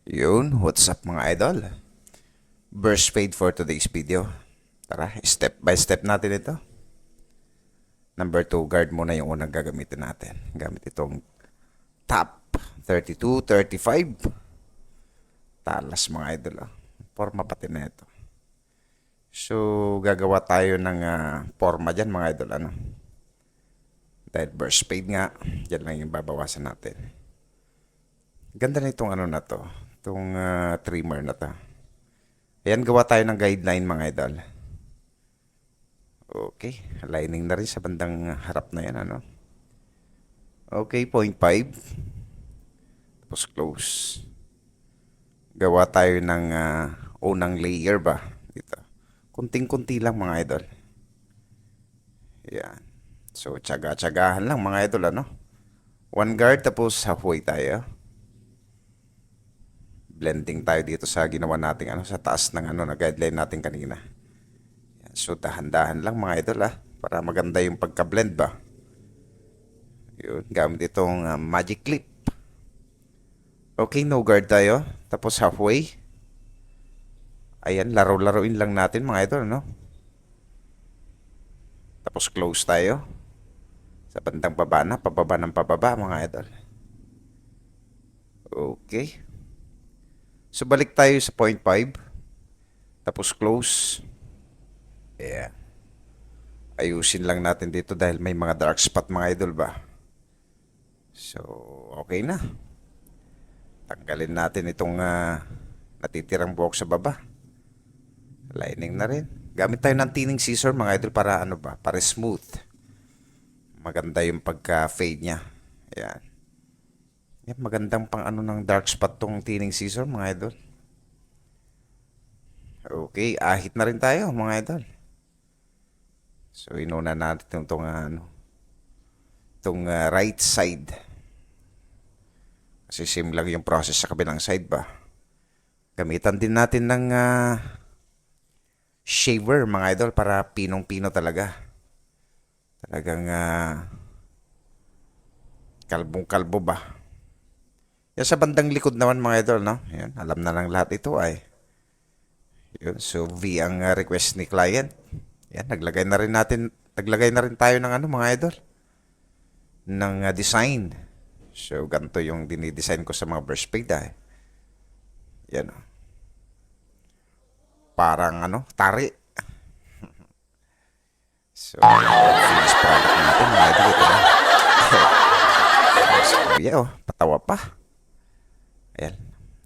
Yun, what's up mga idol? Burst fade for today's video. Tara, step by step natin ito. Number 2, guard muna yung unang gagamitin natin. Gamit itong top 32, 35. Talas mga idol. Forma pati na ito. So, gagawa tayo ng forma dyan mga idol. Dahil burst fade nga, dyan lang yung babawasan natin. Ganda na itong na to. Itong trimmer na to. Ayan, gawa tayo ng guideline mga idol. Okay, aligning na rin sa bandang harap na yan, Okay, 0.5. Tapos close. Gawa tayo ng unang layer ba? Dito. Kunting-kunti lang mga idol. Ayan. So, tsaga-tsagahan lang mga idol, One guard, tapos halfway tayo. Blending tayo dito sa ginawa nating sa taas ng na guideline natin kanina. Yan. So dahan-dahan lang mga idol para maganda yung pagka-blend ba. Yun, gamit itong magic clip. Okay, no guard tayo. Tapos halfway. Ayan, laro-laruin lang natin mga idol, Tapos close tayo. Sa bandang baba na, pababa ng pababa mga idol. Okay. So, balik tayo sa 0.5. Tapos, close. Yeah. Ayusin lang natin dito dahil may mga dark spot mga idol ba. So, okay na. Tanggalin natin itong natitirang buhok sa baba. Lining na rin. Gamit tayo ng thinning scissor mga idol para para smooth. Maganda yung pagka-fade niya. Ayan. Yan, magandang pang ng dark spot tong thinning scissor mga idol. Okay, ahit na rin tayo mga idol. So inuna natin itong right side. Kasi same lang yung process sa kabilang side ba. Gamitan din natin ng shaver mga idol para pinong-pino talaga. Talagang kalbong-kalbo ba. Yan sa bandang likod naman mga idol, Yan, alam na lang lahat ito ay. Yun, so V ang request ni client. Yan, naglagay na rin tayo ng mga idol. Ng design. So, ganito yung dinidesign ko sa mga burst fade Yan, parang tari. So, finished product natin mga idol. Ito na. So, patawa pa. Ayan.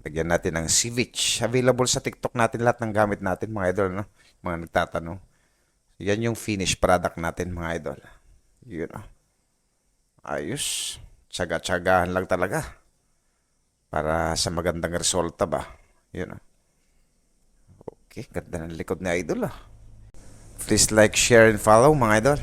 Lagyan natin ng ceviche. Available sa TikTok natin lahat ng gamit natin mga idol, Mga nagtatanong. Yan yung finished product natin mga idol. Yun, Ayos. Tsaga-tsagahan lang talaga. Para sa magandang resulta ba. Yun, Okay, ganda ng likod ni idol, Please like, share, and follow mga idol.